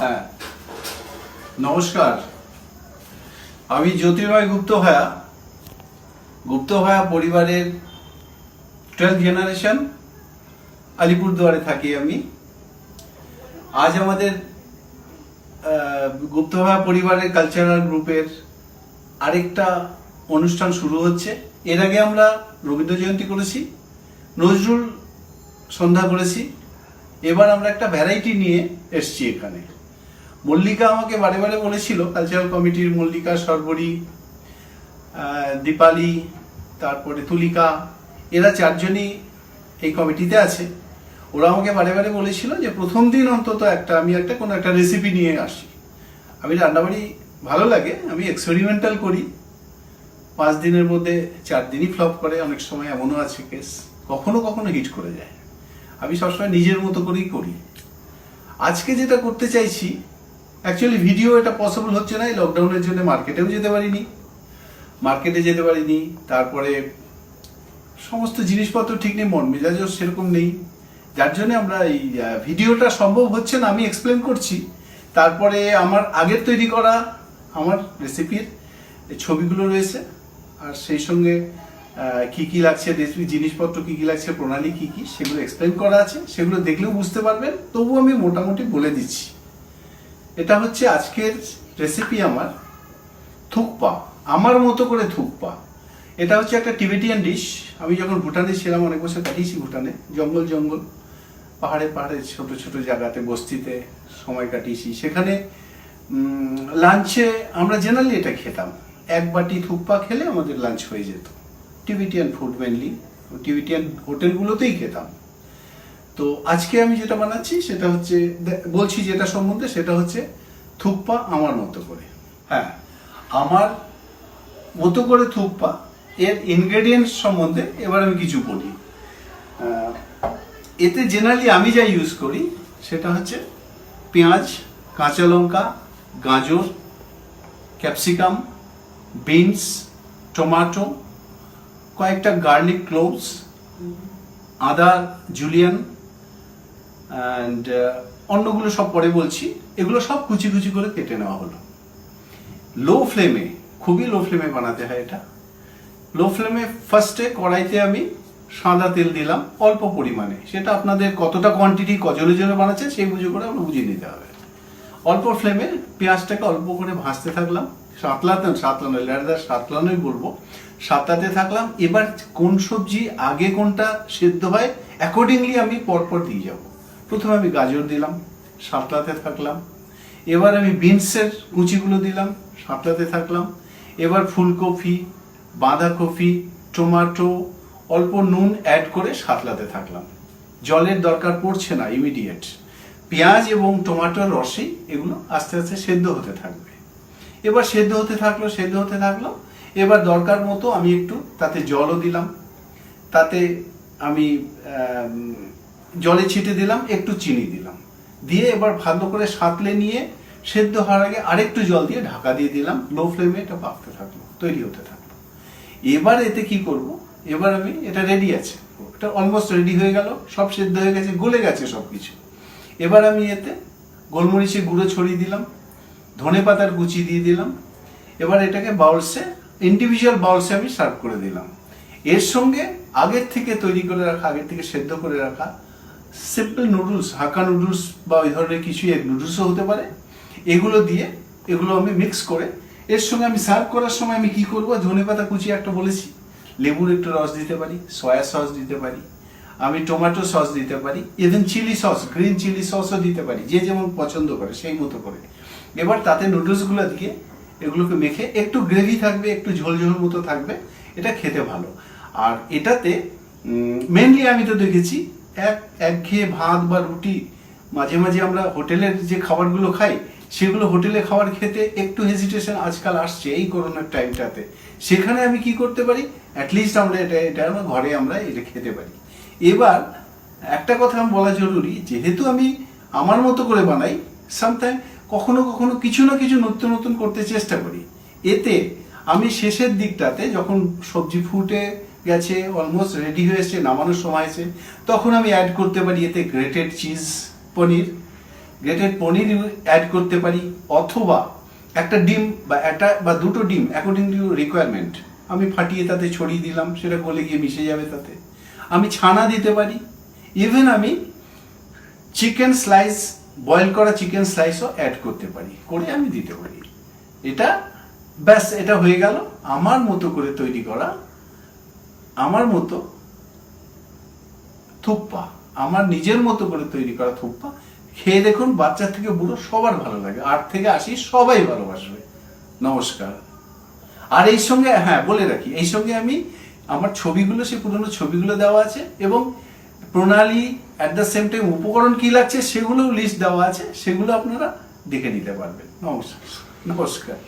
হ্যাঁ, নমস্কার। আমি জ্যোতির্ময় গুপ্তভায়া পরিবারের 12th জেনারেশন, আলিপুরদুয়ারে থাকি আমি। আজ আমাদের গুপ্তভায়া পরিবারের কালচারাল গ্রুপের আরেকটা অনুষ্ঠান শুরু হচ্ছে। এর আগে আমরা রবীন্দ্র জয়ন্তী করেছি, নজরুল সন্ধ্যা করেছি। এবার আমরা একটা ভ্যারাইটি নিয়ে এসছি এখানে। মল্লিকা আমাকে বারে বারে বলেছিল, কালচারাল কমিটির মল্লিকা, সর্বরী, দীপালি, তারপরে তুলিকা, এরা চারজনই এই কমিটিতে আছে। ওরা আমাকে বারে বারে বলেছিল যে প্রথম দিন অন্তত আমি কোনো একটা রেসিপি নিয়ে আসি। আমি রান্নাবাড়ি ভালো লাগে, আমি এক্সপেরিমেন্টাল করি। 5 দিনের মধ্যে 4 দিনই ফ্লপ করে, অনেক সময় এমনও আছে কেস, কখনো কখনো হিট করে যায়। আমি সবসময় নিজের মতো করেই করি। আজকে যেটা করতে চাইছি, অ্যাকচুয়ালি ভিডিও এটা পসিবল হচ্ছে না, এই লকডাউনের জন্য মার্কেটে যেতে পারিনি। তারপরে সমস্ত জিনিসপত্র ঠিক নেই, মন মেজাজও সেরকম নেই, যার জন্য আমরা এই ভিডিওটা সম্ভব হচ্ছে না। আমি এক্সপ্লেন করছি, তারপরে আমার আগের তৈরি করা আমার রেসিপির ছবিগুলো রয়েছে, আর সেই সঙ্গে কি কি লাগছে, রেসিপি জিনিসপত্র কি কি লাগছে, প্রণালী কি কি, সেগুলো এক্সপ্লেন করা আছে। সেগুলো দেখলেও বুঝতে পারবেন, তবু আমি মোটামুটি বলে দিচ্ছি। এটা হচ্ছে আজকের রেসিপি আমার থুকপা, আমার মতো করে থুকপা। এটা হচ্ছে একটা টিবেটিয়ান ডিশ। আমি যখন ভুটানে ছিলাম, অনেক বছর কাটিয়েছি ভুটানে, জঙ্গল পাহাড়ে ছোট ছোট জায়গাতে, বস্তিতে সময় কাটিয়েছি। সেখানে লাঞ্চে আমরা জেনারেলি এটা খেতাম, 1 বাটি থুকপা খেলে আমাদের লাঞ্চ হয়ে যেত। টিবেটিয়ান ফুড মেনলি, টিবেটিয়ান হোটেলগুলোতেই খেতাম। তো আজকে আমি যেটা বানাচ্ছি সেটা হচ্ছে, বলছি যেটা সম্বন্ধে, সেটা হচ্ছে থুকপা আমার মতো করে। হ্যাঁ, আমার মতো করে থুকপা, এর ইনগ্রেডিয়েন্টস সম্বন্ধে এবার আমি কিছু বলি। এতে জেনারেলি আমি যা ইউজ করি সেটা হচ্ছে পেঁয়াজ, কাঁচা লঙ্কা, গাজর, ক্যাপসিকাম, বিনস, টমেটো, কয়েকটা গার্লিক ক্লোভস, আদা জুলিয়ান, অ্যান্ড অন্যগুলো সব পরে বলছি। এগুলো সব কুচি কুচি করে কেটে নেওয়া হলো। লো ফ্লেমে, খুবই লো ফ্লেমে বানাতে হয় এটা। লো ফ্লেমে ফার্স্টে কড়াইতে আমি সাদা তেল দিলাম অল্প পরিমাণে। সেটা আপনাদের কতটা কোয়ান্টিটি, কজনের জন্য বানাচ্ছে সেই বুঝে করে আমরা বুঝিয়ে নিতে হবে। অল্প ফ্লেমে পেঁয়াজটাকে অল্প করে ভাজতে থাকলাম, সাতলানোই বলবো, সাতলাতে থাকলাম। এবার কোন সবজি আগে কোনটা সেদ্ধ হয় অ্যাকর্ডিংলি আমি পরপর দিয়ে যাব। প্রথমে আমি গাজর দিলাম, সাতলাতে থাকলাম। এবার আমি বিনসের কুচিগুলো দিলাম, সাতলাতে থাকলাম। এবার ফুলকপি, বাঁধাকপি, টমেটো, অল্প নুন অ্যাড করে সাতলাতে থাকলাম। জলের দরকার পড়ছে না ইমিডিয়েট। পেঁয়াজ এবং টমেটোর রসে এগুলো আস্তে আস্তে সেদ্ধ হতে থাকবে। এবার সেদ্ধ হতে থাকলো। এবার দরকার মতো আমি একটু তাতে জলও দিলাম, তাতে আমি জলে ছিটে দিলাম, একটু চিনি দিলাম, দিয়ে এবার ভালো করে সাঁতলে নিয়ে সেদ্ধ হওয়ার আগে আরেকটু জল দিয়ে ঢাকা দিয়ে দিলাম। লো ফ্লেমে এটা পাকতে থাকলো, তৈরি হতে থাকলো। এবার এতে কি করব, এবার আমি এটা রেডি আছে, এটা অলমোস্ট রেডি হয়ে গেল, সব সেদ্ধ হয়ে গেছে, গলে গেছে সব কিছু। এবার আমি এতে গোলমরিচের গুঁড়ো ছড়িয়ে দিলাম, ধনে পাতার কুচি দিয়ে দিলাম। এবার এটাকে ইন্ডিভিজুয়াল বাউলসে আমি সার্ভ করে দিলাম। এর সঙ্গে আগের থেকে তৈরি করে রাখা, আগের থেকে সেদ্ধ করে রাখা সিম্পল নুডলস, হাক্কা নুডলস বা ওই ধরনের কিছু, এগ নুডলসও হতে পারে, এগুলো আমি মিক্স করে এর সঙ্গে আমি সার্ভ করার সময় আমি কি করব, ধনেপাতা কুচি একটা বলেছি, লেবুর একটু রস দিতে পারি, সয়া সস দিতে পারি, আমি টমেটো সস দিতে পারি, even chilli sauce, green chilli সসও দিতে পারি, যে যেমন পছন্দ করে সেই মতো করে। এবার তাতে নুডলসগুলো দিয়ে এগুলোকে মেখে, একটু গ্রেভি থাকবে, একটু ঝোল ঝোল মতো থাকবে, এটা খেতে ভালো। আর এটাতে মেনলি আমি তো দেখেছি একঘেয়ে ভাত বা রুটি, মাঝে মাঝে আমরা হোটেলের যে খাবারগুলো খাই, সেগুলো হোটেলে খাবার খেতে একটু হেজিটেশন আজকাল আসছে এই করোনার টাইমটাতে। সেখানে আমি কি করতে পারি, অ্যাটলিস্ট আমরা এটা আমার ঘরে আমরা এটা খেতে পারি। এবার একটা কথা আমি বলা জরুরি, যেহেতু আমি আমার মতো করে বানাই, সামটাইম কখনো কখনো কিছু না কিছু নতুন করতে চেষ্টা করি। এতে আমি শেষের দিকটাতে যখন সবজি ফুটে গেছে, অলমোস্ট রেডি হয়ে এসছে, নামানোর সময় আছে, তখন আমি অ্যাড করতে পারি এতে গ্রেটেড চিজ, পনির, গ্রেটেড পনির অ্যাড করতে পারি, অথবা একটা ডিম বা একটা বা দুটো ডিম অ্যাকর্ডিং টু রিকোয়ারমেন্ট আমি ফাটিয়ে তাতে ছড়িয়ে দিলাম, সেটা গলে গিয়ে মিশে যাবে তাতে। আমি ছানা দিতে পারি, ইভেন আমি চিকেন স্লাইস, বয়েল করা চিকেন স্লাইসও অ্যাড করতে পারি, করে আমি দিতে পারি। এটা ব্যাস, এটা হয়ে গেল আমার মতো করে তৈরি করা, আমার মতো থুপ্পা, আমার নিজের মতো করে তৈরি করা থুপ্পা। খেয়ে দেখুন, বাচ্চা থেকে বুড়ো সবার ভালো লাগে, 8 থেকে 80 সবাই ভালোবাসবে। নমস্কার। আর এই সঙ্গে হ্যাঁ বলে রাখি, এই সঙ্গে আমি আমার ছবিগুলো, সেই পুরনো ছবিগুলো দেওয়া আছে, এবং প্রণালী অ্যাট দ্য সেম টাইম উপকরণ কি লাগছে সেগুলো লিস্ট দেওয়া আছে, সেগুলো আপনারা দেখে নিতে পারবেন। নমস্কার।